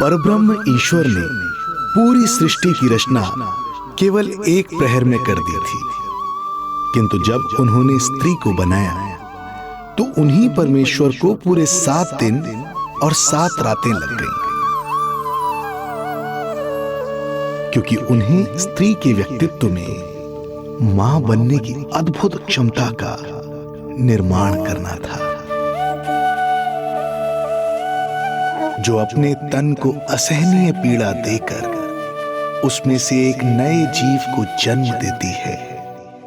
परब्रह्म ईश्वर ने पूरी सृष्टि की रचना केवल एक प्रहर में कर दी थी, किंतु जब उन्होंने स्त्री को बनाया तो उन्हीं परमेश्वर को पूरे 7 दिन और 7 रातें लग गईं, क्योंकि उन्हें स्त्री के व्यक्तित्व में मां बनने की अद्भुत क्षमता का निर्माण करना था, जो अपने तन को असहनीय पीड़ा देकर उसमें से एक नए जीव को जन्म देती है,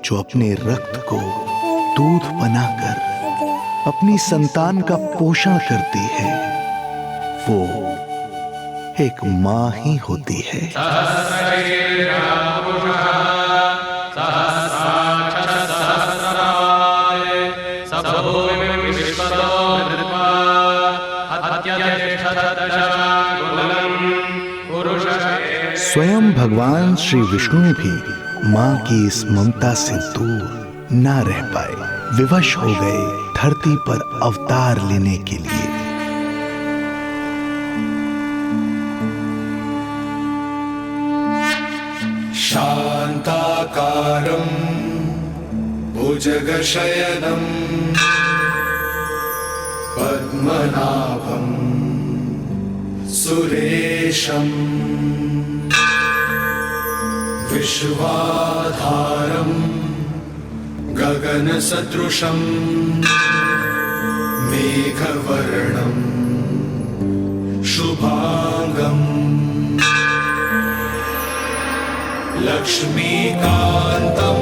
जो अपने रक्त को दूध बनाकर अपनी संतान का पोषण करती है। वो एक मां ही होती है। स्वयं भगवान श्री विष्णु भी मां की इस ममता से दूर ना रह पाए, विवश हो गए धरती पर अवतार लेने के लिए। शांताकारं भुजगशयनं पद्मनाभं सुरेशं विश्वाधारं गगनसदृशं मेघवर्णं शुभांगं लक्ष्मीकान्तं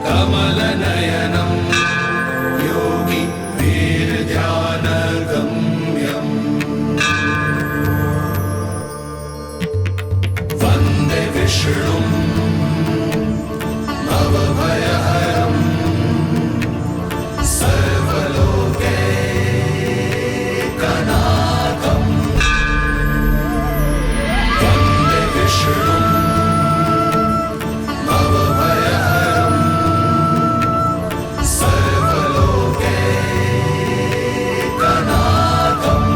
कमलनयनं योगी वीरध्यानगम्यं वन्दे विष्णुं भवभयहरं सर्वलोकैकनाथं वन्दे विष्णुं भवभयहरं सर्वलोकैकनाथम्।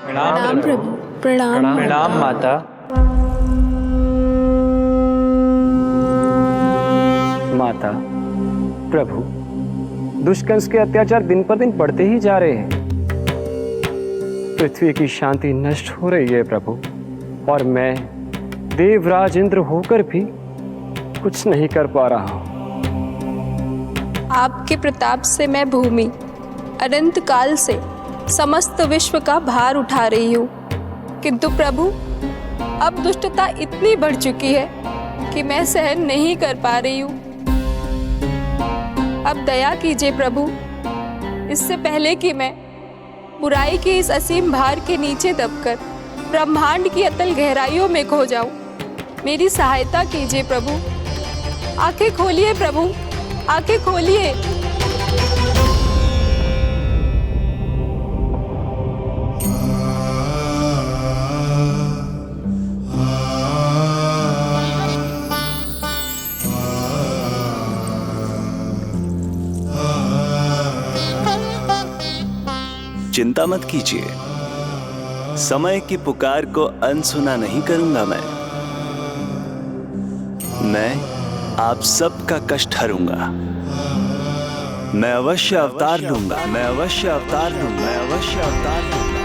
प्रणाम प्रभु। प्रणाम प्रणाम माता। माता, प्रभु, दुष्कंस के अत्याचार दिन पर दिन बढ़ते ही जा रहे हैं। पृथ्वी की शांति नष्ट हो रही है प्रभु, और मैं देवराज इंद्र होकर भी कुछ नहीं कर पा रहा हूँ। आपके प्रताप से मैं भूमि अनंत काल से समस्त विश्व का भार उठा रही हूँ, किंतु प्रभु अब दुष्टता इतनी बढ़ चुकी है कि मैं सहन नहीं कर पा रही हूँ। अब दया कीजिए प्रभु, इससे पहले कि मैं बुराई के इस असीम भार के नीचे दबकर ब्रह्मांड की अतल गहराइयों में खो जाऊं, मेरी सहायता कीजिए प्रभु। आंखें खोलिए प्रभु, आंखें खोलिए। चिंता मत कीजिए, समय की पुकार को अनसुना नहीं करूंगा। मैं आप सबका कष्ट हरूंगा। मैं अवश्य अवतार लूंगा, मैं अवश्य अवतार लूंगा, मैं अवश्य अवतार लूंगा।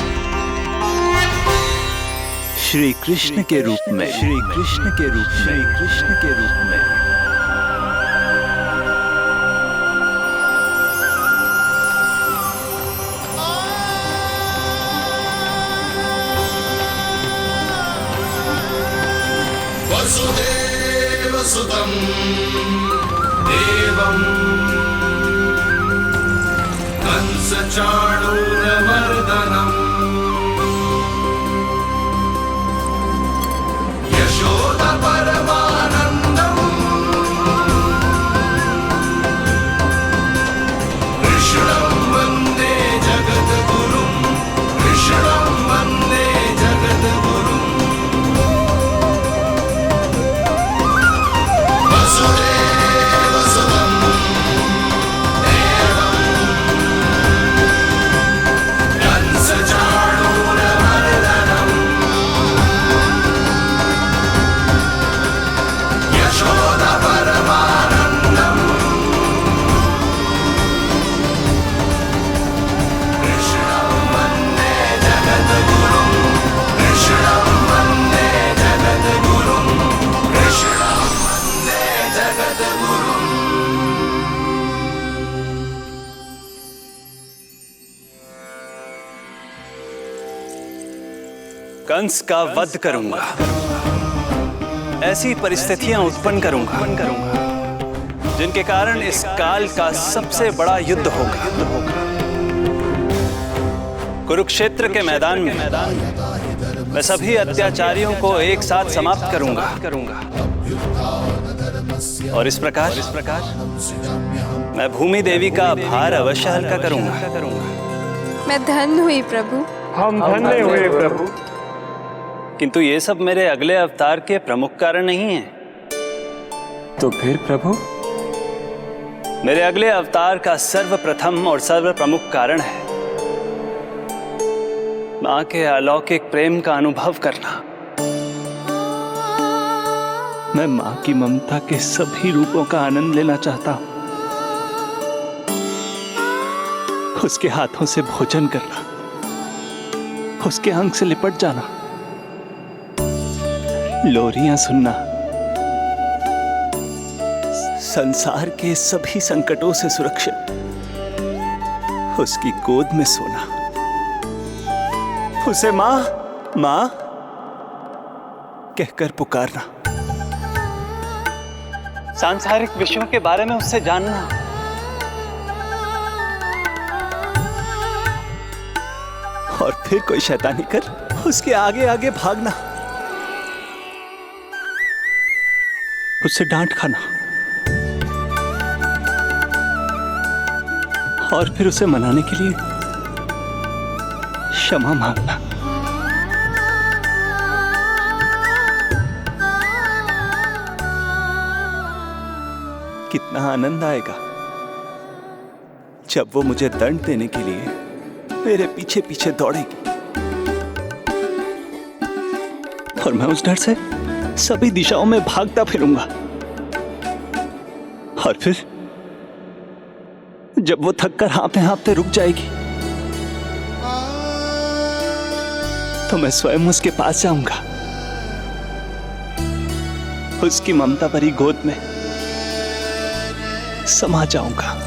श्री कृष्ण के रूप में, श्री कृष्ण के रूप में, श्री कृष्ण के रूप में। वसुदेवसुतं देवं कंसचाणूरमर्दनम् यशोदपरमानन्दम् कृष्णं वन्दे जगद्गुरुं, कृष्णं वन्दे जगद्गुरुम्। वसुदेव कंस का वध करूंगा। ऐसी परिस्थितियां उत्पन्न करूंगा जिनके कारण इस काल का सबसे बड़ा युद्ध होगा। कुरुक्षेत्र के मैदान में मैं सभी अत्याचारियों को एक साथ समाप्त करूंगा। और इस प्रकार मैं भूमि देवी का भार अवश्य हल्का करूंगा। मैं धन्य हुई प्रभु। हम धन्य हुए प्रभु। किंतु ये सब मेरे अगले अवतार के प्रमुख कारण नहीं है। तो फिर प्रभु? मेरे अगले अवतार का सर्वप्रथम और सर्व प्रमुख कारण है मां के अलौकिक प्रेम का अनुभव करना। मैं मां की ममता के सभी रूपों का आनंद लेना चाहता हूं। उसके हाथों से भोजन करना, उसके अंग से लिपट जाना, लोरियां सुनना, संसार के सभी संकटों से सुरक्षित उसकी गोद में सोना, उसे मां मां कहकर पुकारना, सांसारिक विषयों के बारे में उससे जानना, और फिर कोई शैतानी कर उसके आगे आगे भागना, उससे डांट खाना और फिर उसे मनाने के लिए क्षमा मांगना। कितना आनंद आएगा जब वो मुझे दंड देने के लिए मेरे पीछे पीछे दौड़ेगी और मैं उस डर से सभी दिशाओं में भागता फिरूंगा। और फिर जब वो थक कर हाँफते हाँफते रुक जाएगी तो मैं स्वयं उसके पास जाऊंगा, उसकी ममता भरी गोद में समा जाऊंगा।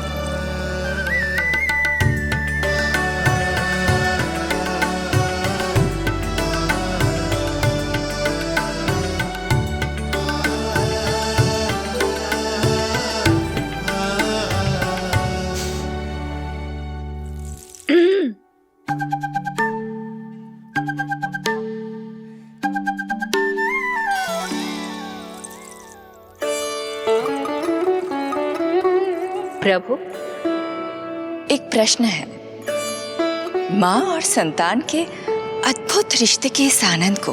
प्रभु, एक प्रश्न है। माँ और संतान के अद्भुत रिश्ते के इस आनंद को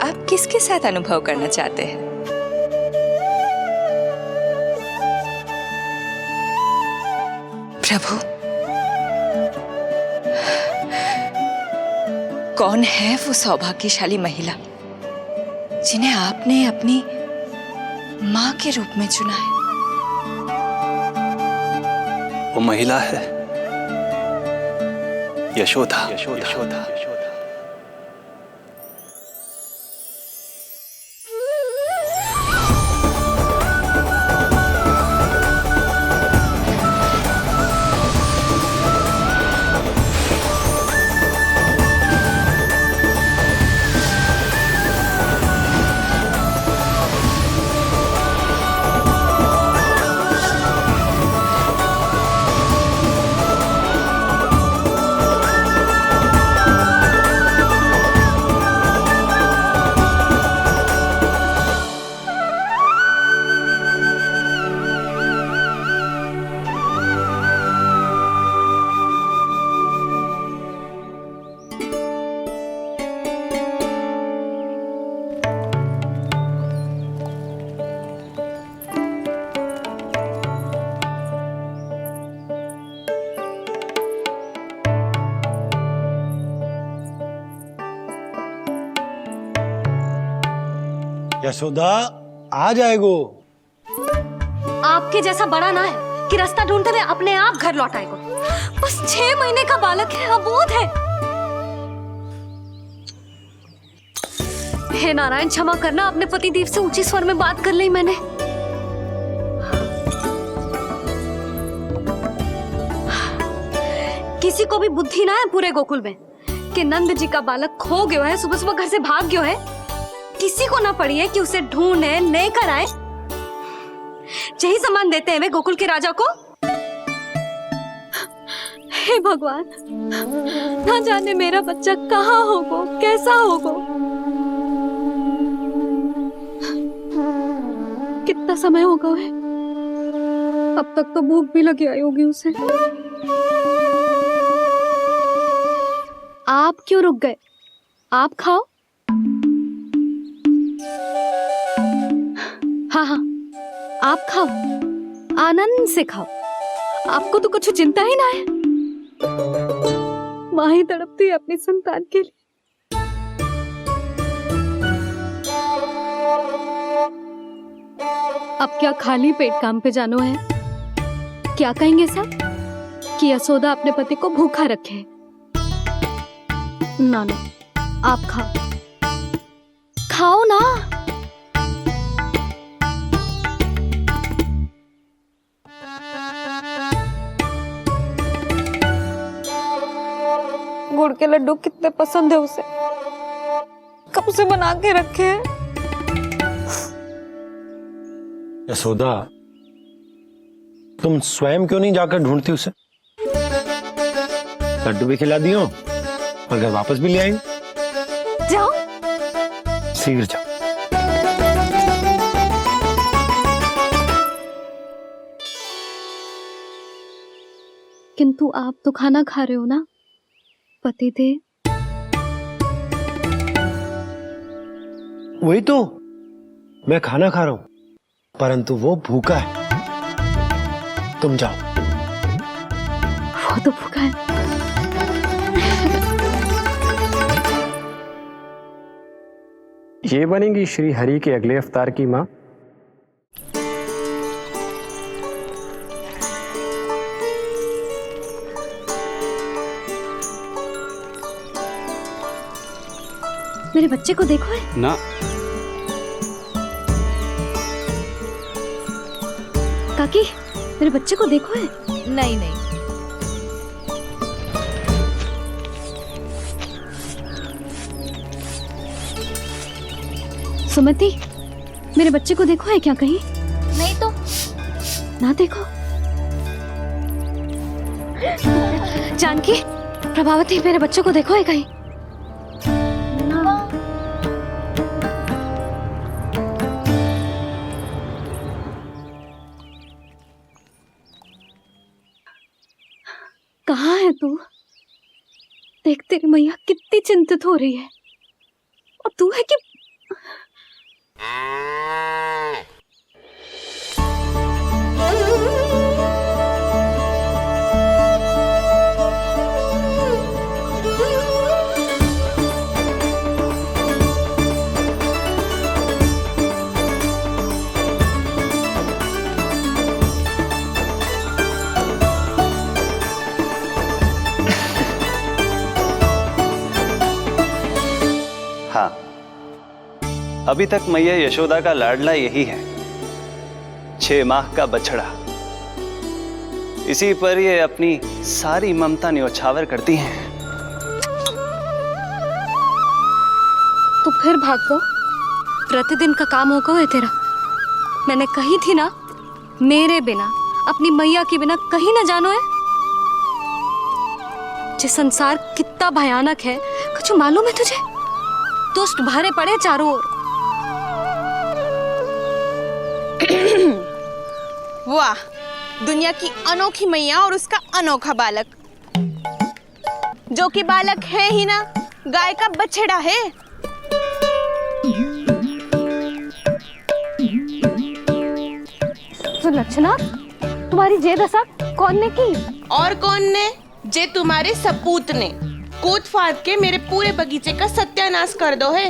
आप किसके साथ अनुभव करना चाहते हैं? प्रभु, कौन है वो सौभाग्यशाली महिला जिन्हें आपने अपनी माँ के रूप में चुना है? वो महिला है यशोदा। यशोदा। यशोदा आ जाएगो। आपके जैसा बड़ा ना है कि रास्ता ढूंढते हुए अपने आप घर लौट आएगो। बस 6 महीने का बालक है, अबोध है। हे नारायण, क्षमा करना, अपने पति देव से ऊंचे स्वर में बात कर ली मैंने। किसी को भी बुद्धि ना है पूरे गोकुल में के नंद जी का बालक खो गयो है, सुबह सुबह घर से भाग गयो है। किसी को ना पड़ी है कि उसे ढूंढे लेकर आए। यही सम्मान देते हैं वे गोकुल के राजा को। हे भगवान, ना जाने मेरा बच्चा कहाँ होगो, कैसा होगो। कितना समय होगा है, अब तक तो भूख भी लगी आई होगी उसे। आप क्यों रुक गए? आप खाओ। हाँ हाँ, आप खाओ, आनंद से खाओ। आपको तो कुछ चिंता ही ना है। माँ ही तड़पती है अपनी संतान के लिए। अब क्या खाली पेट काम पे जानो है? क्या कहेंगे सब कि यशोदा अपने पति को भूखा रखे? ना ना, आप खाओ, खाओ ना। गुड़ के लड्डू कितने पसंद है उसे, कब से बना के रखे हैं। यशोदा, तुम स्वयं क्यों नहीं जाकर ढूंढती उसे? लड्डू भी खिला दियो और घर वापस भी ले आएंगे। जाओ, शीघ्र जाओ। किंतु आप तो खाना खा रहे हो ना पतिदेव? वही तो, मैं खाना खा रहा हूं, परंतु वो भूखा है। तुम जाओ। वो तो भूखा है। ये बनेगी श्री हरि के अगले अवतार की माँ। मेरे बच्चे को देखो है ना। काकी, मेरे बच्चे को देखो है। नहीं नहीं, सुमति, मेरे बच्चे को देखो है क्या कहीं? नहीं तो। ना देखो। जानकी, प्रभावती, मेरे बच्चे को देखो है कहीं? कहाँ है तू? देख, तेरी मैया कितनी चिंतित हो रही है, और तू है कि हाँ, अभी तक मैया यशोदा का लाडला यही है, 6 माह का बछड़ा। इसी पर ये अपनी सारी ममता न्योछावर करती हैं। तो फिर भाग गो। प्रतिदिन का काम होगा है तेरा। मैंने कही थी ना, मेरे बिना, अपनी मैया के बिना कहीं ना जानो है। ये संसार कितना भयानक है, कुछ मालूम है तुझे? दुष्ट भरे पड़े चारों ओर। वाह, दुनिया की अनोखी मैया और उसका अनोखा बालक, जो कि बालक है ही ना, गाय का बछड़ा है। तो लक्षणा, तुम्हारी जे दशा कौन ने की? और कौन ने? जे तुम्हारे सपूत ने कूद फाड़ के मेरे पूरे बगीचे का सत्यानाश कर दो है।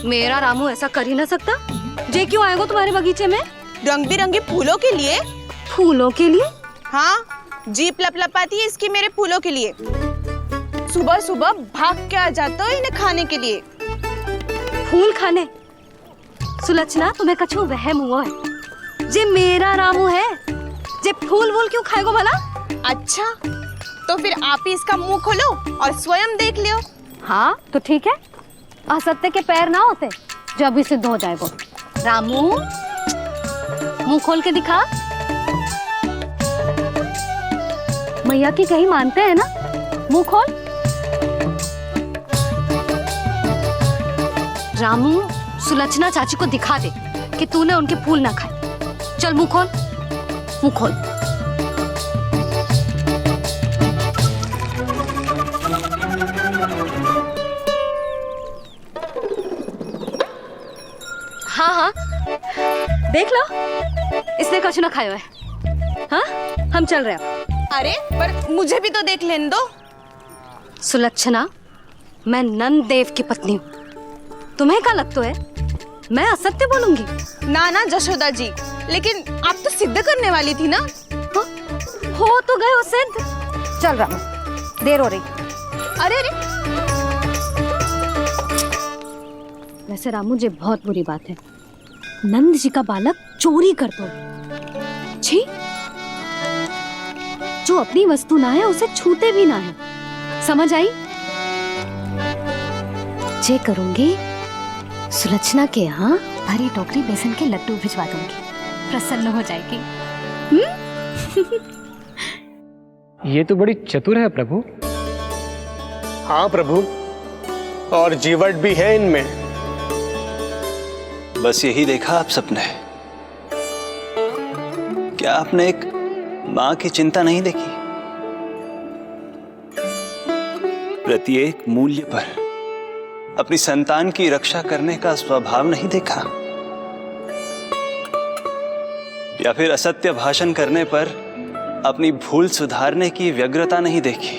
मेरा रामू ऐसा कर ही ना सकता। जे क्यों आएगा तुम्हारे बगीचे में? रंग बिरंगे फूलों के लिए। फूलों के लिए? हाँ, जीप लपलपाती है इसकी मेरे फूलों के लिए। सुबह सुबह भाग के आ जाता हो इन्हें खाने के लिए। फूल खाने? सुलक्षणा, तुम्हें कछु वहम हुआ है। जे मेरा रामू है, जे फूल वूल क्यों खाएगो भला? अच्छा, तो फिर आप ही इसका मुंह खोलो और स्वयं देख लियो। हाँ तो ठीक है, असत्य के पैर ना होते जो अभी सिद्ध हो जाए वो। रामू मुंह खोल के दिखा। मैया की कहीं मानते हैं ना, मुंह खोल। रामू सुलक्षणा चाची को दिखा दे कि तूने उनके फूल ना खाए। चल मुंह खोल, मुंह खोल। हाँ हाँ देख लो, इसने कुछ ना खाया है। हाँ हम चल रहे हैं। अरे पर मुझे भी तो देख लेने दो। सुलक्षणा, मैं नंद देव की पत्नी हूँ, तुम्हें क्या लगता है मैं असत्य बोलूंगी? ना ना जशोदा जी, लेकिन आप तो सिद्ध करने वाली थी ना। हाँ? हो तो गए हो सिद्ध। चल रामू, देर हो रही। अरे अरे वैसे रामू जी बहुत बुरी बात है, नंद जी का बालक चोरी कर दो। छी, जो अपनी वस्तु ना है उसे छूते भी ना है, समझ आई? जे करूंगी सुलक्षणा के यहाँ भरी टोकरी बेसन के लड्डू भिजवा दूंगी, प्रसन्न हो जाएगी। ये तो बड़ी चतुर है प्रभु। हाँ प्रभु, और जीवट भी है इनमें। बस यही देखा आप सबने? क्या आपने एक मां की चिंता नहीं देखी? प्रत्येक मूल्य पर अपनी संतान की रक्षा करने का स्वभाव नहीं देखा? या फिर असत्य भाषण करने पर अपनी भूल सुधारने की व्यग्रता नहीं देखी?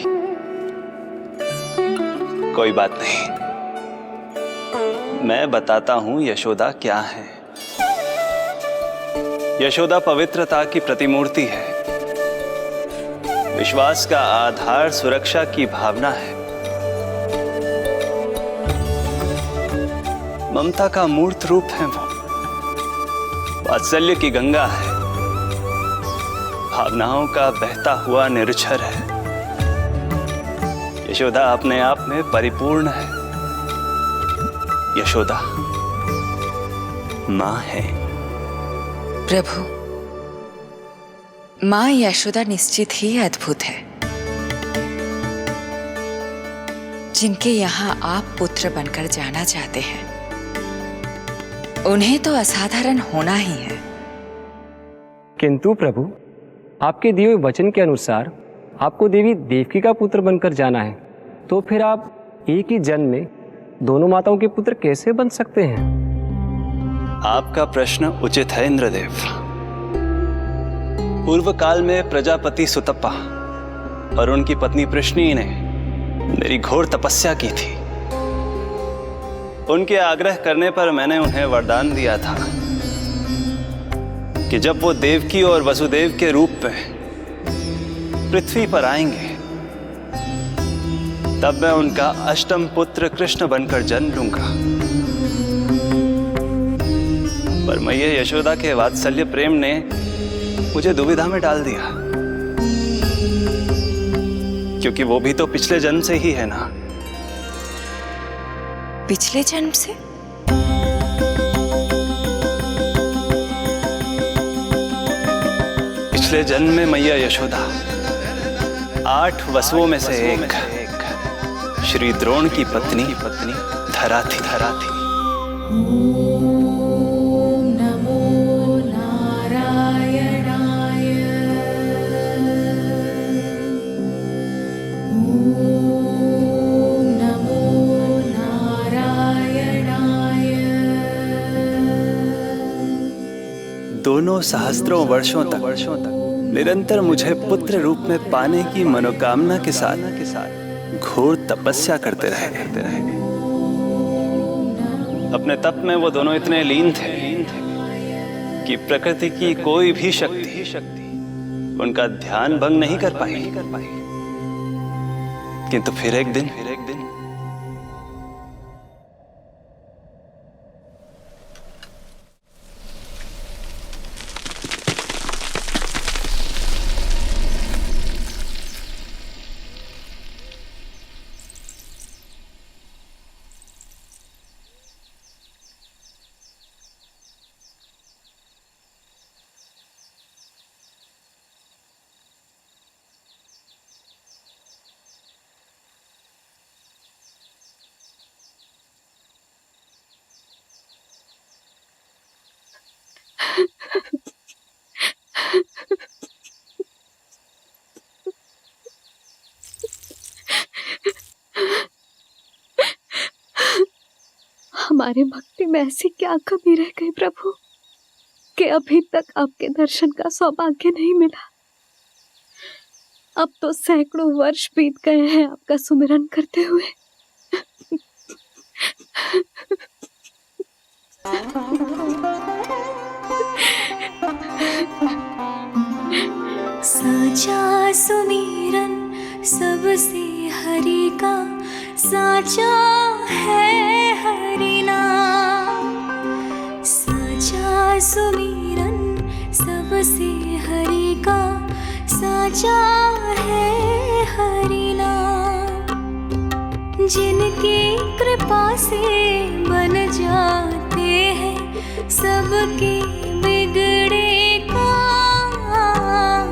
कोई बात नहीं, मैं बताता हूं यशोदा क्या है। यशोदा पवित्रता की प्रतिमूर्ति है, विश्वास का आधार सुरक्षा की भावना है, ममता का मूर्त रूप है वो, वात्सल्य की गंगा है, भावनाओं का बहता हुआ निर्झर है। यशोदा अपने आप में परिपूर्ण है। यशोदा मां है। प्रभु, मां यशोदा निश्चित ही अद्भुत है। जिनके यहाँ आप पुत्र बनकर जाना चाहते हैं, उन्हें तो असाधारण होना ही है। किंतु प्रभु, आपके दिए हुए वचन के अनुसार आपको देवी देवकी का पुत्र बनकर जाना है, तो फिर आप एक ही जन्म में दोनों माताओं के पुत्र कैसे बन सकते हैं? आपका प्रश्न उचित है इंद्रदेव। पूर्व काल में प्रजापति सुतप्पा और उनकी पत्नी प्रश्नी ने मेरी घोर तपस्या की थी। उनके आग्रह करने पर मैंने उन्हें वरदान दिया था कि जब वो देवकी और वसुदेव के रूप में पृथ्वी पर आएंगे, तब मैं उनका अष्टम पुत्र कृष्ण बनकर जन्म लूंगा। पर मैया यशोदा के वात्सल्य प्रेम ने मुझे दुविधा में डाल दिया, क्योंकि वो भी तो पिछले जन्म से ही है ना। पिछले जन्म से? पिछले जन्म में मैया यशोदा 8 वसुओं में से एक श्री द्रोण की पत्नी धरा थी। दोनों सहस्त्रों वर्षों तक निरंतर मुझे पुत्र रूप में पाने की मनोकामना के साथ घोर तपस्या करते रहे। अपने तप में वो दोनों इतने लीन थे कि प्रकृति की कोई भी शक्ति उनका ध्यान भंग नहीं कर पाई। किंतु फिर एक दिन हमारे भक्ति में ऐसी क्या कमी रह गई प्रभु कि अभी तक आपके दर्शन का सौभाग्य नहीं मिला। अब तो सैकड़ों वर्ष बीत गए हैं आपका सुमिरन करते हुए। साचा सुमिरन सबसे हरि का, साचा है हरि नाम। साचा सुमिरन सबसे हरि का, साचा है हरि नाम। जिनकी कृपा से बन जाते हैं सबके बिगड़े काम,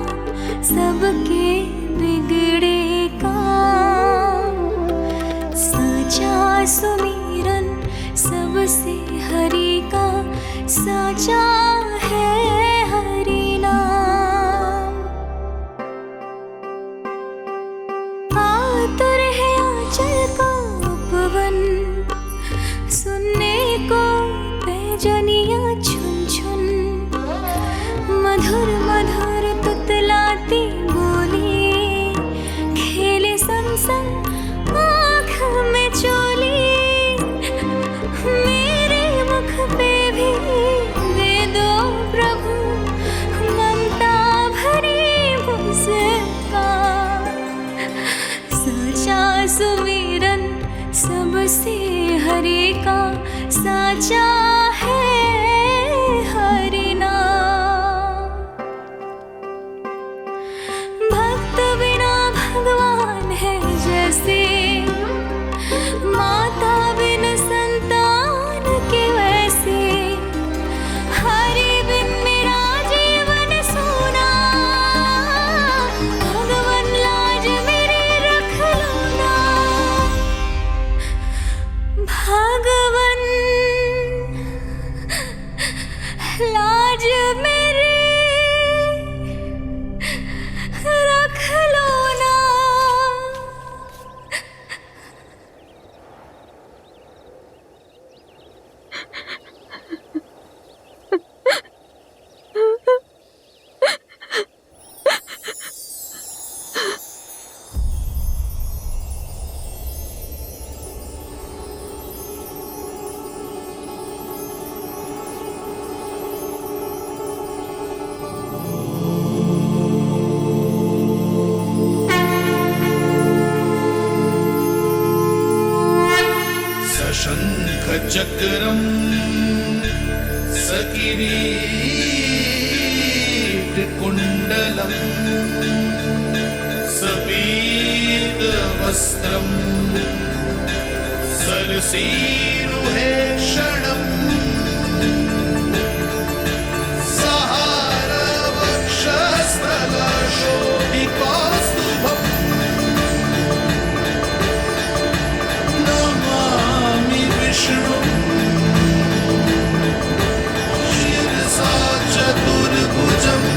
सबके बिगड़े काम। साचा सुमिरन सबसे हरि का, साचा है हरि नाम। आतुर है आंचल का उपवन, सुनने को पैजनियां छुन छुन। मधुर मधुर तुतलाती बोली, खेले संग संग आँख में चोली। मेरे मुख पे भी दे दो प्रभु ममता भरी मुस्कान। साचा सुमिरन सबसे हरि का, साचा है हरि नाम। भक्त बिना भगवान है जैसे, माता बिन संतान के वैसे। हरि बिन मेरा जीवन सूना, भगवान लाज मेरी रख लो ना। भगवान लाज मेरी रख लो ना। सशंख चक्रम सकिरीट कुंडलम सपीत वस्त्रम सरसीरुहेक्षणम सहार वक्षस्थलशोभिकौस्तुभम नमामि विष्णु शिरसा चतुर्भुजम्।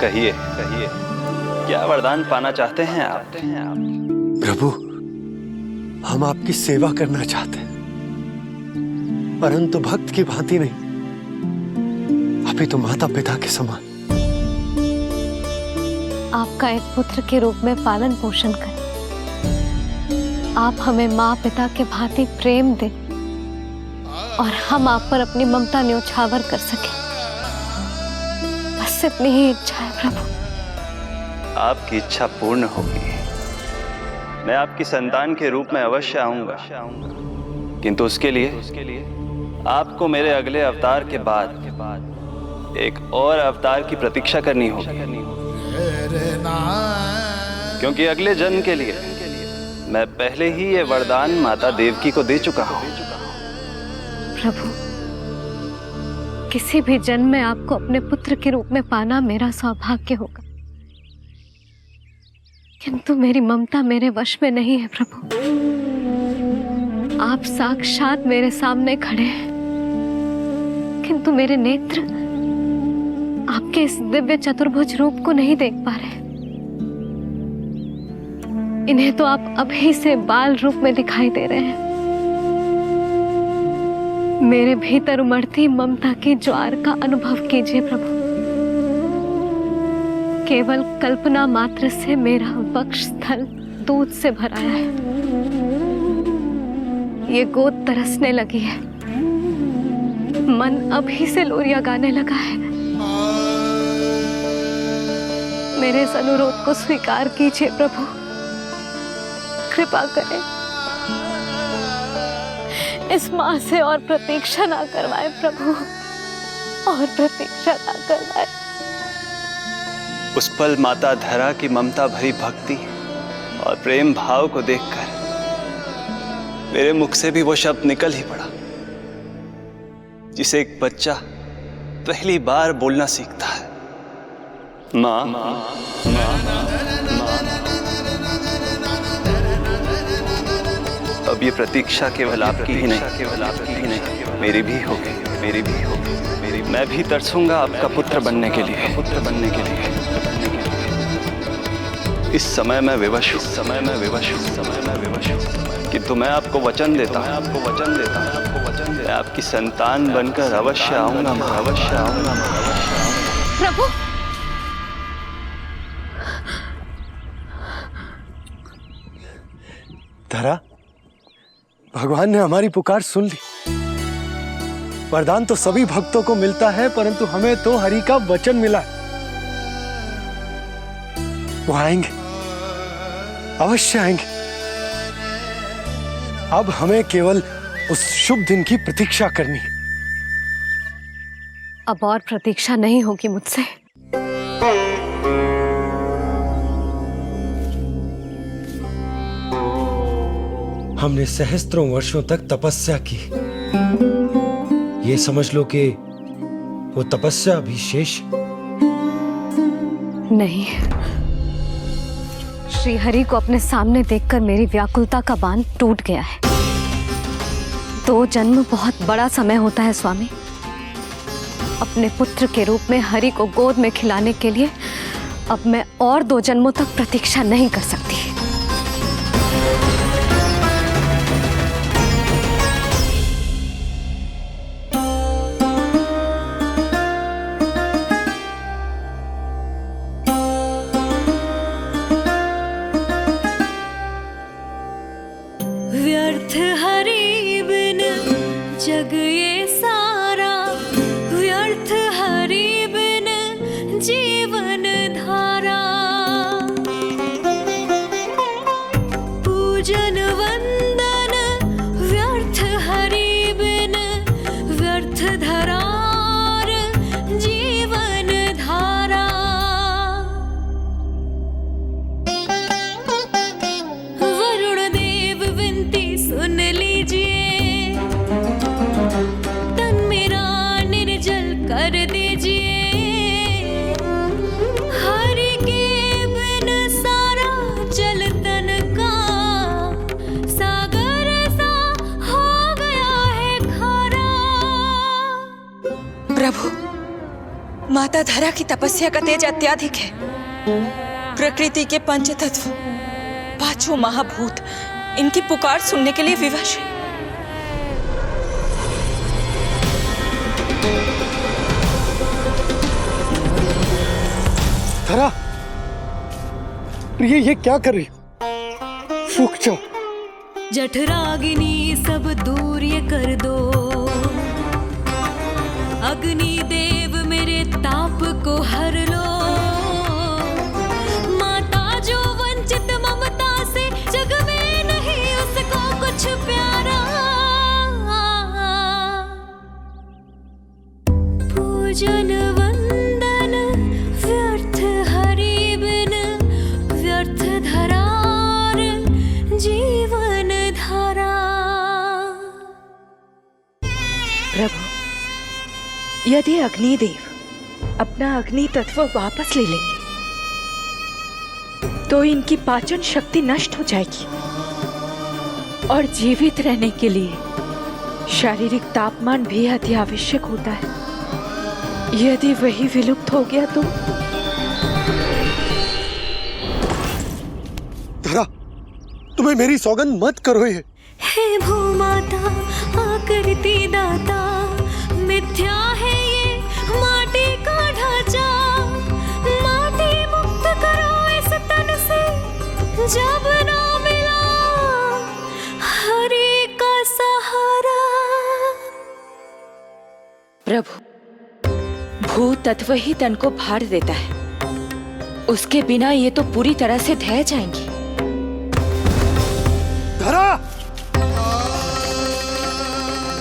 कहिए कहिए, क्या वरदान पाना चाहते हैं आप? प्रभु, हम आपकी सेवा करना चाहते हैं, परंतु भक्त की भांति नहीं, अभी तो माता पिता के समान। आपका एक पुत्र के रूप में पालन पोषण करें। आप हमें माँ पिता के भांति प्रेम दें और हम आप पर अपनी ममता न्योछावर कर सकें। बस इतनी ही इच्छा है प्रभु। आपकी इच्छा पूर्ण होगी। मैं आपकी संतान के रूप में अवश्य आऊंगा, किंतु उसके लिए आपको मेरे अगले अवतार के बाद एक और अवतार की प्रतीक्षा करनी होगी, क्योंकि अगले जन्म के लिए मैं पहले ही ये वरदान माता देवकी को दे चुका हूं। प्रभु, किसी भी जन्म में आपको अपने पुत्र के रूप में पाना मेरा सौभाग्य होगा, किंतु मेरी ममता मेरे वश में नहीं है। प्रभु, आप साक्षात मेरे सामने खड़े हैं, किंतु मेरे नेत्र आपके इस दिव्य चतुर्भुज रूप को नहीं देख पा रहे। इन्हें तो आप अभी से बाल रूप में दिखाई दे रहे हैं। मेरे भीतर उमड़ती ममता की ज्वार का अनुभव कीजिए प्रभु। केवल कल्पना मात्र से मेरा वक्ष स्थल दूध से भराया है। ये गोद तरसने लगी है, मन अभी से लोरियां गाने लगा है। मेरे इस अनुरोध को स्वीकार कीजिए प्रभु, कृपा करें। इस मां से और प्रतीक्षा ना करवाए प्रभु, और प्रतीक्षा ना करवाए। उस पल माता धरा की ममता भरी भक्ति और प्रेम भाव को देखकर मेरे मुख से भी वो शब्द निकल ही पड़ा जिसे एक बच्चा पहली बार बोलना सीखता है, माँ। माँ, माँ, माँ। अब ये प्रतीक्षा केवल आपकी ही नहीं, मेरी भी होगी, मेरी भी होगी। मैं भी तरसूंगा आपका पुत्र बनने के लिए, पुत्र बनने के लिए। इस समय मैं विवश हूँ, समय मैं विवश हूँ, समय मैं विवश हूँ, किंतु मैं आपको वचन देता हूँ, आपको वचन देता हूँ, आपको वचन देता हूँ, मैं आपकी संतान बनकर अवश्य आऊंगा, मैं अवश्य आऊंगा, मैं अवश्य आऊंगा। प्रभु, धरा, भगवान ने हमारी पुकार सुन ली। वरदान तो सभी भक्तों को मिलता है, परंतु हमें तो हरि का वचन मिला है। वो आएंगे, अवश्य आएंगे। अब हमें केवल उस शुभ दिन की प्रतीक्षा करनी है। अब और प्रतीक्षा नहीं होगी मुझसे। हमने सहस्त्रों वर्षों तक तपस्या की, ये समझ लो कि वो तपस्या अभी शेष नहीं। श्री हरि को अपने सामने देखकर मेरी व्याकुलता का बांध टूट गया है। 2 जन्म बहुत बड़ा समय होता है स्वामी। अपने पुत्र के रूप में हरि को गोद में खिलाने के लिए अब मैं और 2 जन्मों तक प्रतीक्षा नहीं कर सकती। व्यर्थ हरि बिन जग ये सारा, व्यर्थ हरि बिन जीवन धारा। पूजन वंदन व्यर्थ हरि बिन, व्यर्थ धरार जीवन धारा। वरुण देव विनती सुन लीजिए, तन मेरा निर्जल कर दीजिए। हरि के बिन सारा जल तन का सागर सा हो गया है खारा। प्रभु, माता धरा की तपस्या का तेज अत्याधिक है। प्रकृति के पंचतत्व, 5 महाभूत इनकी पुकार सुनने के लिए विवश है। धरा, प्रिय, ये क्या कर रही हो? रुक जाओ। जठराग्नि सब दूर ये कर दो, अग्नि देव मेरे ताप को हर लो। माता जो वंचित ममता से, जग में नहीं उसको कुछ प्यारा। पूजन वंदन व्यर्थ हरि बिन व्यर्थ धरार जीवन धारा। प्रभु, यदि अग्निदेव अपना अग्नि तत्व वापस ले लेंगे तो इनकी पाचन शक्ति नष्ट हो जाएगी और जीवित रहने के लिए शारीरिक तापमान भी अति आवश्यक होता है। यदि वही विलुप्त हो गया तो धरा, तुम्हें मेरी सौगंध मत करो ये। हे भूमाता आकृति दाता, मिथ्या है ये माटी का ढांचा। माटी मुक्त करो इस तन से, जब ना मिला हरि का सहारा। प्रभु, भू तत्व ही तन को भार देता है, उसके बिना ये तो पूरी तरह से ढह जाएंगी। धरा,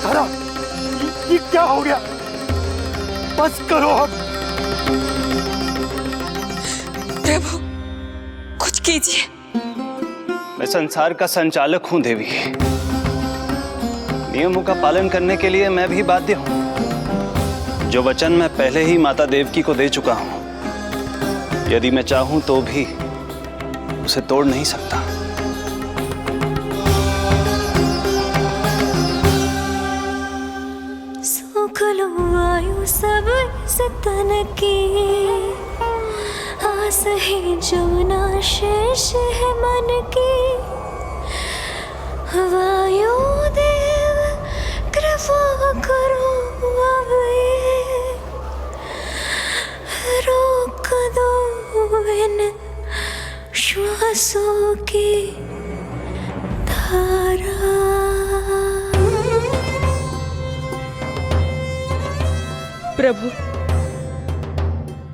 धरा, ये क्या हो गया? बस करो अब। प्रभु, कुछ कीजिए। मैं संसार का संचालक हूं देवी। नियमों का पालन करने के लिए मैं भी बाध्य हूं। जो वचन मैं पहले ही माता देवकी को दे चुका हूं, यदि मैं चाहूं तो भी उसे तोड़ नहीं सकता। सुख लो आयु सब इस तन की, आस है जो ना शेष है मन की। वायु देव कृपा करो अब ये, रोक दो इन श्वासों की धारा। प्रभु,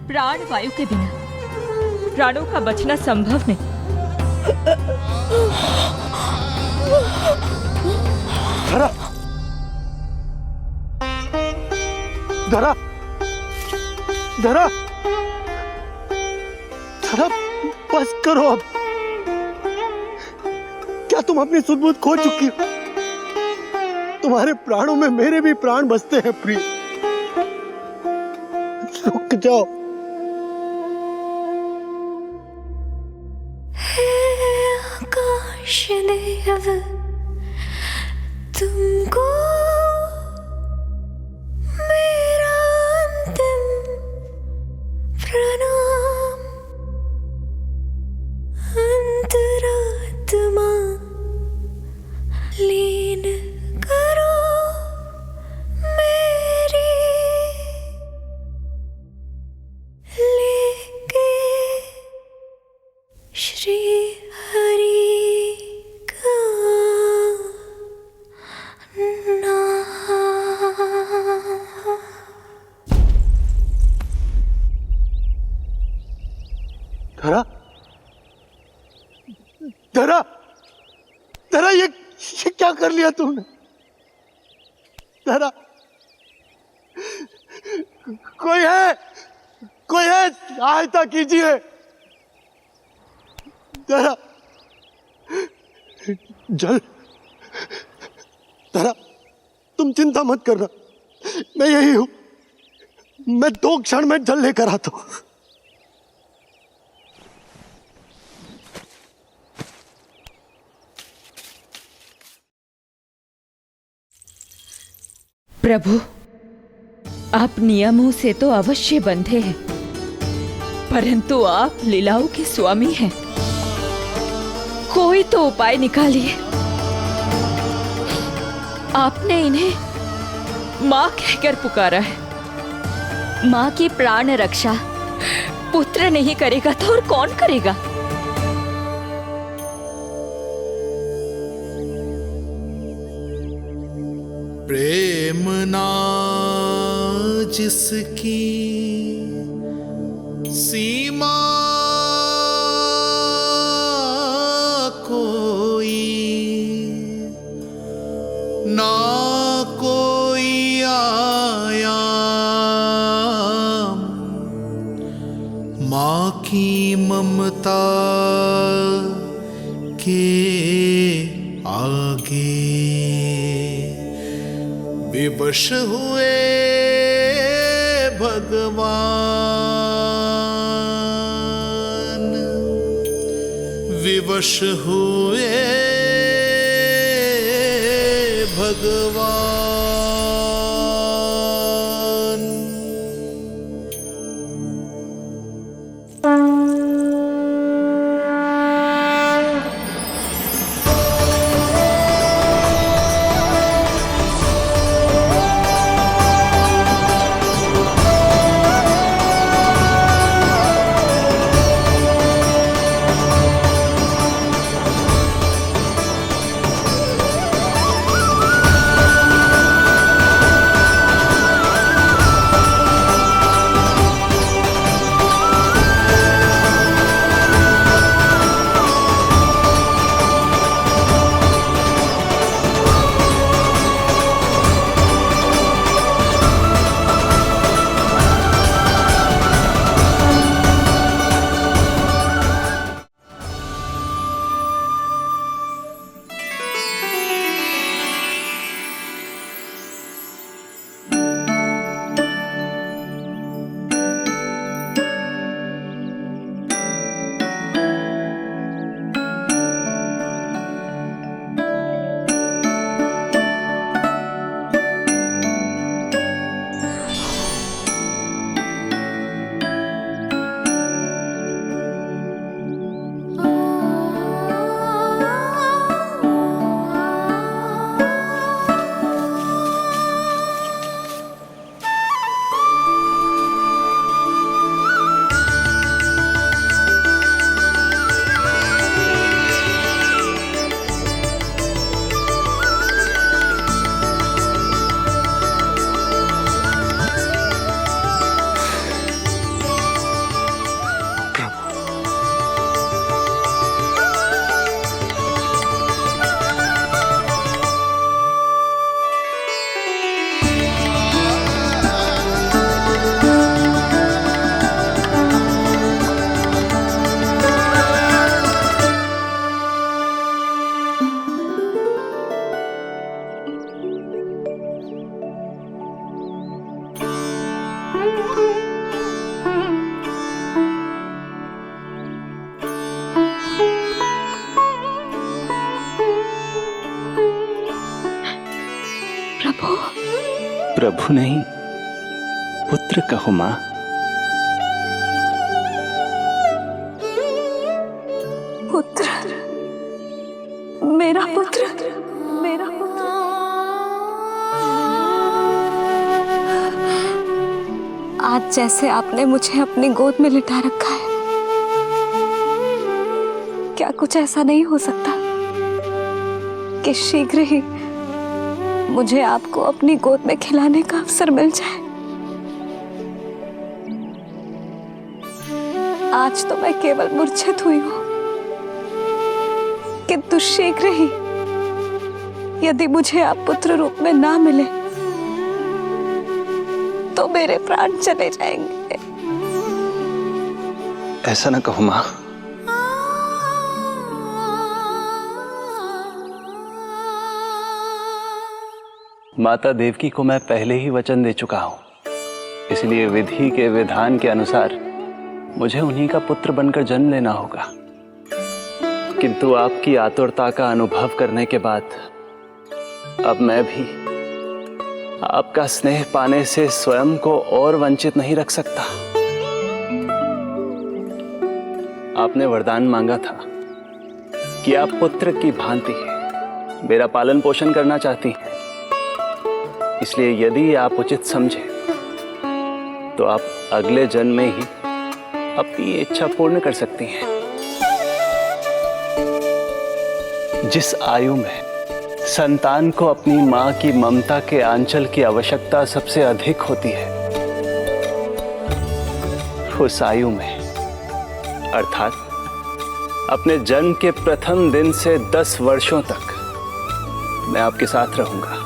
प्राण वायु के बिना प्राणों का बचना संभव नहीं। धरा, धरा, धरा, धरा, बस करो अब। क्या तुम अपनी सुध-बुध खो चुकी हो? तुम्हारे प्राणों में मेरे भी प्राण बसते हैं प्रिय। रुक जाओ। हे आकाश देव, तुमको मेरा अंतिम प्रणाम। अंतरात्मा लीन करो मेरी, लेके श्री हरि का नाम। धरा, धरा, धरा, ये क्या कर लिया तुमने? धरा, कोई है, कोई है, सहायता कीजिए। धरा, जल, धरा, तुम चिंता मत करना, मैं यही हूं। मैं 2 क्षण में जल लेकर आता हूं। प्रभु, आप नियमों से तो अवश्य बंधे हैं, परंतु आप लीलाओं के स्वामी हैं। कोई तो उपाय निकालिए। आपने इन्हें मां कहकर पुकारा है। मां की प्राण रक्षा पुत्र नहीं करेगा तो और कौन करेगा? प्रेम ना जिसकी सीमा कोई, ना कोई आया माँ की ममता के आगे विवश हुए भगवान, विवश हुए भगवान। प्रभु नहीं, पुत्र कहो मां। पुत्र, मेरा पुत्र, मेरा पुत्र। आज जैसे आपने मुझे अपनी गोद में लिटा रखा है, क्या कुछ ऐसा नहीं हो सकता कि शीघ्र ही मुझे आपको अपनी गोद में खिलाने का अवसर मिल जाए? आज तो मैं केवल मूर्छित हुई हूं, किंतु शीघ्र ही यदि मुझे आप पुत्र रूप में ना मिले तो मेरे प्राण चले जाएंगे। ऐसा ना कहो मां। माता देवकी को मैं पहले ही वचन दे चुका हूं, इसलिए विधि के विधान के अनुसार मुझे उन्हीं का पुत्र बनकर जन्म लेना होगा। किंतु आपकी आतुरता का अनुभव करने के बाद अब मैं भी आपका स्नेह पाने से स्वयं को और वंचित नहीं रख सकता। आपने वरदान मांगा था कि आप पुत्र की भांति मेरा पालन पोषण करना चाहती हैं, इसलिए यदि आप उचित समझे तो आप अगले जन्म में ही अपनी इच्छा पूर्ण कर सकती हैं। जिस आयु में संतान को अपनी मां की ममता के आंचल की आवश्यकता सबसे अधिक होती है, उस आयु में अर्थात अपने जन्म के प्रथम दिन से 10 वर्षों तक मैं आपके साथ रहूंगा।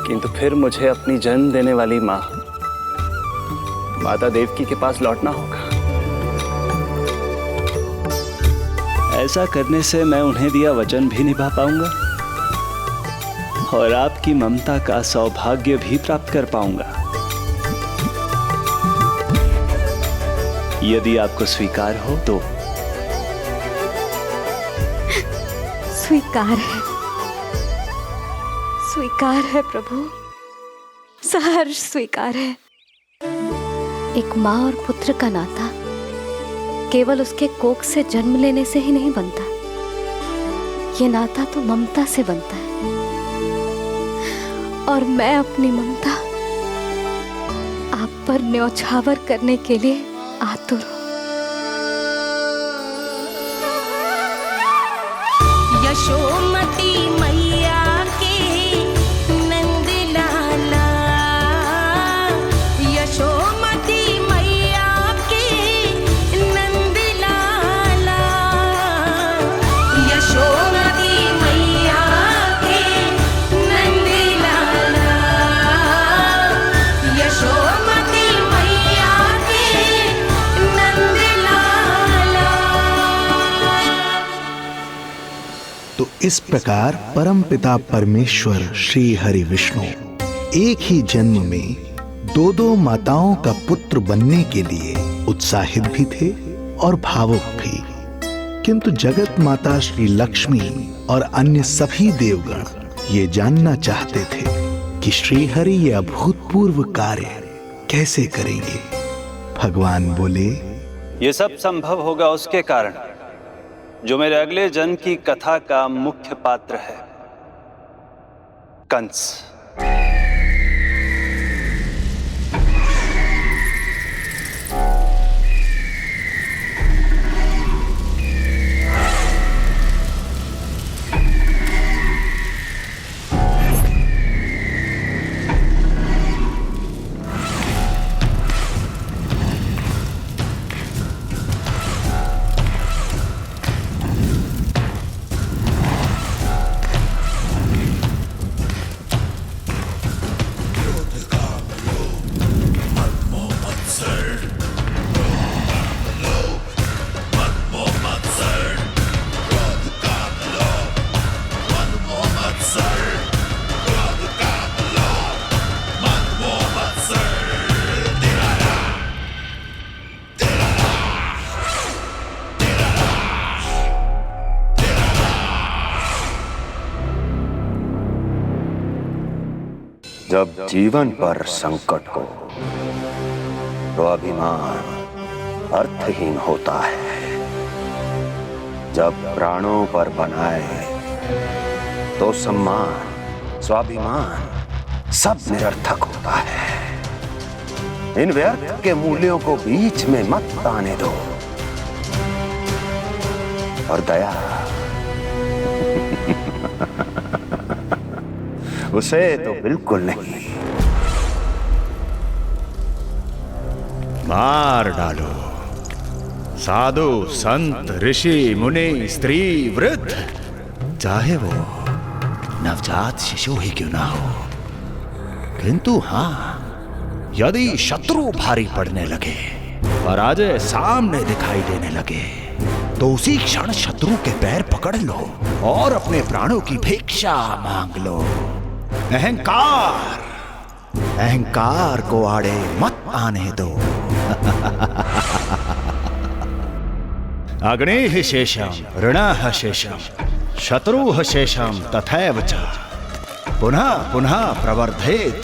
किंतु फिर मुझे अपनी जन्म देने वाली मां माता देवकी के पास लौटना होगा। ऐसा करने से मैं उन्हें दिया वचन भी निभा पाऊंगा और आपकी ममता का सौभाग्य भी प्राप्त कर पाऊंगा। यदि आपको स्वीकार हो तो। स्वीकार है प्रभु, सहर्ष स्वीकार है। एक माँ और पुत्र का नाता केवल उसके कोख से जन्म लेने से ही नहीं बनता, ये नाता तो ममता से बनता है। और मैं अपनी ममता आप पर न्यौछावर करने के लिए आतुर हूं। यशोमती मैया के नंद लाला, यशोमती मैया के नंद लाला, यशोमती मैया के नंद लाला, यशोमती मैया के नंद लाला। तो इस प्रकार परमपिता परमेश्वर श्री हरि विष्णु एक ही जन्म में दो दो माताओं का पुत्र बनने के लिए उत्साहित भी थे और भावुक भी। किंतु जगत माता श्री लक्ष्मी और अन्य सभी देवगण ये जानना चाहते थे कि श्री हरि ये अभूतपूर्व कार्य कैसे करेंगे। भगवान बोले, ये सब संभव होगा उसके कारण जो मेरे अगले जन्म की कथा का मुख्य पात्र है, कंस। जब जीवन पर संकट हो तो अभिमान अर्थहीन होता है। जब प्राणों पर बनाए तो सम्मान स्वाभिमान सब निरर्थक होता है। इन व्यर्थ के मूल्यों को बीच में मत आने दो। और दया उसे तो बिल्कुल नहीं। मार डालो साधु संत ऋषि मुनि स्त्री वृद्ध, चाहे वो नवजात शिशु ही क्यों ना हो। किंतु हाँ, यदि शत्रु भारी पड़ने लगे, पराजय सामने दिखाई देने लगे, तो उसी क्षण शत्रु के पैर पकड़ लो और अपने प्राणों की भिक्षा मांग लो। अहंकार को आड़े मत आने दो। अग्निः शेषम ऋणः शेषम शत्रुः शेषम तथैव च पुनः पुनः प्रवर्धेत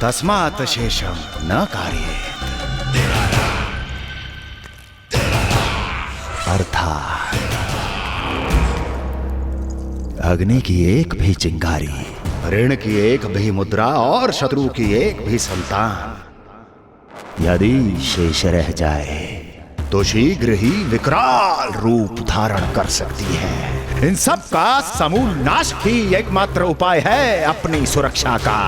तस्मात् शेषम न कार्येत। अर्थात अग्नि की एक भी चिंगारी, ऋण की एक भी मुद्रा और शत्रु की एक भी संतान यदि शेष रह जाए तो शीघ्र ही विकराल रूप धारण कर सकती है। इन सब का समूल नाश ही एकमात्र उपाय है अपनी सुरक्षा का।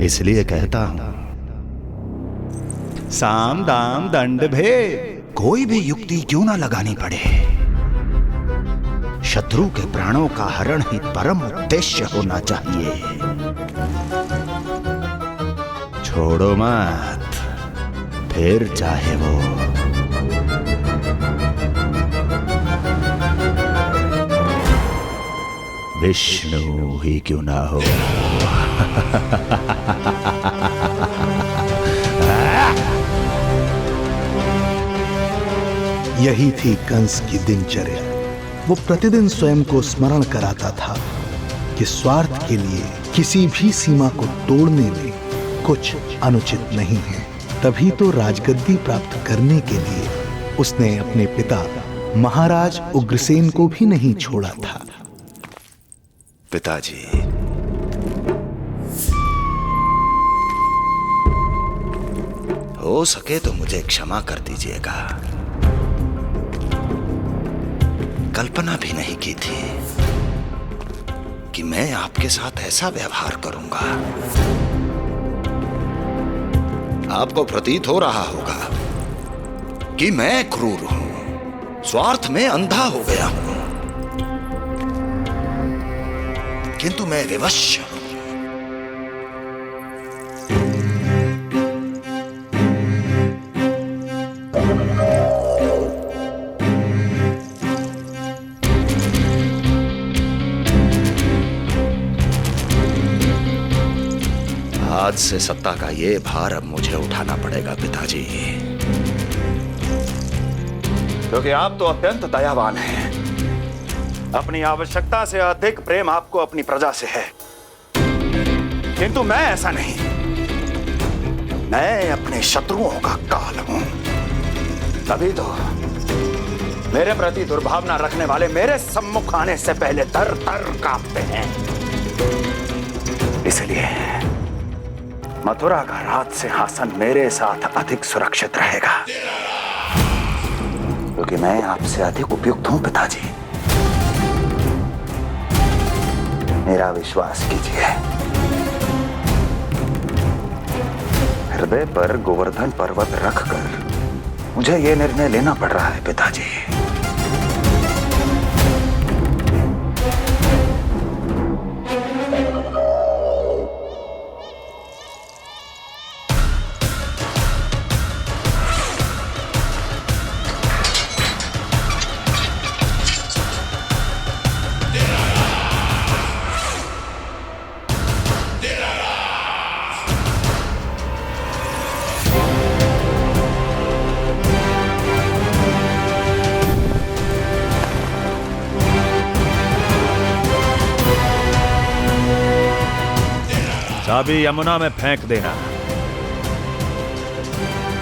इसलिए कहता हूं, साम दाम दंड भेद कोई भी युक्ति क्यों ना लगानी पड़े, शत्रु के प्राणों का हरण ही परम उद्देश्य होना चाहिए। छोड़ो मत, फिर चाहे वो विष्णु ही क्यों ना हो। यही थी कंस की दिनचर्या। वो प्रतिदिन स्वयं को स्मरण कराता था कि स्वार्थ के लिए किसी भी सीमा को तोड़ने में कुछ अनुचित नहीं है। तभी तो राजगद्दी प्राप्त करने के लिए उसने अपने पिता महाराज उग्रसेन को भी नहीं छोड़ा था। पिताजी, हो सके तो मुझे क्षमा कर दीजिएगा। कल्पना भी नहीं की थी कि मैं आपके साथ ऐसा व्यवहार करूंगा। आपको प्रतीत हो रहा होगा कि मैं क्रूर हूं, स्वार्थ में अंधा हो गया हूं, किंतु मैं विवश हूं। आज से सत्ता का ये भार अब मुझे उठाना पड़ेगा पिताजी, क्योंकि आप तो अत्यंत दयावान हैं। अपनी आवश्यकता से अधिक प्रेम आपको अपनी प्रजा से है, किंतु मैं ऐसा नहीं। मैं अपने शत्रुओं का काल हूं। तभी तो मेरे प्रति दुर्भावना रखने वाले मेरे सम्मुख आने से पहले थर थर कांपते हैं। इसलिए मथुरा का राज सिंहासन मेरे साथ अधिक सुरक्षित रहेगा, क्योंकि मैं आपसे अधिक उपयुक्त हूं पिताजी। मेरा विश्वास कीजिए। हृदय पर गोवर्धन पर्वत रखकर मुझे यह निर्णय लेना पड़ रहा है पिताजी। चाबी यमुना में फेंक देना।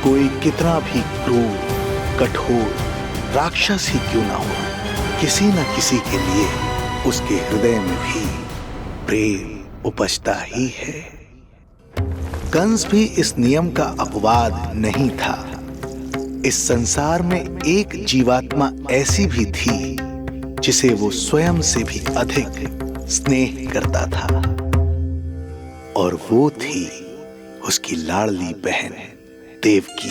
कोई कितना भी क्रूर, कठोर राक्षस ही क्यों ना हो, किसी न किसी के लिए उसके हृदय में भी प्रेम उपजता ही है। कंस भी इस नियम का अपवाद नहीं था। इस संसार में एक जीवात्मा ऐसी भी थी जिसे वो स्वयं से भी अधिक स्नेह करता था, और वो थी उसकी लाडली बहन देवकी।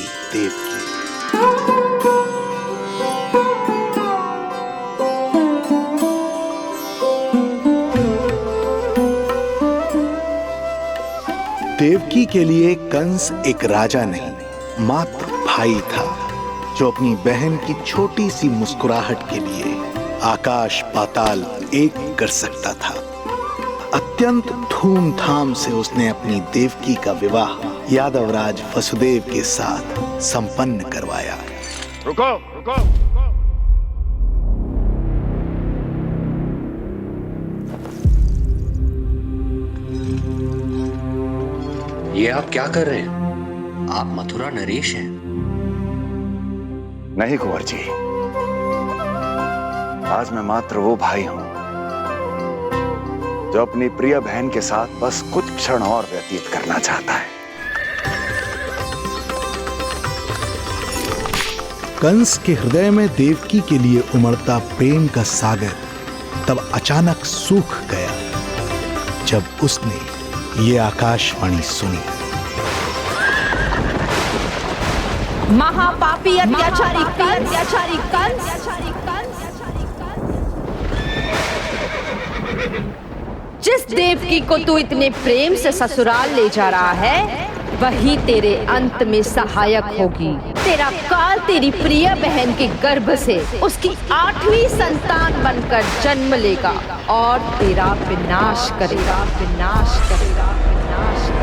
देवकी के लिए कंस एक राजा नहीं, मात्र भाई था, जो अपनी बहन की छोटी सी मुस्कुराहट के लिए आकाश पाताल एक कर सकता था। अत्यंत धूमधाम से उसने अपनी देवकी का विवाह यादवराज वसुदेव के साथ संपन्न करवाया। रुको, रुको। ये आप क्या कर रहे हैं? आप मथुरा नरेश हैं? नहीं कुंवर जी, आज मैं मात्र वो भाई हूं जो अपनी प्रिय बहन के साथ बस कुछ क्षण और व्यतीत करना चाहता है। कंस के हृदय में देवकी के लिए उमड़ता प्रेम का सागर तब अचानक सूख गया जब उसने ये आकाशवाणी सुनी। महापापी अत्याचारी कंस जिस देवकी को तू इतने प्रेम से ससुराल ले जा रहा है, वही तेरे अंत में सहायक होगी। तेरा काल तेरी प्रिय बहन के गर्भ से उसकी 8वीं संतान बनकर जन्म लेगा और तेरा विनाश करेगा, विनाश करेगा, विनाश करेगा।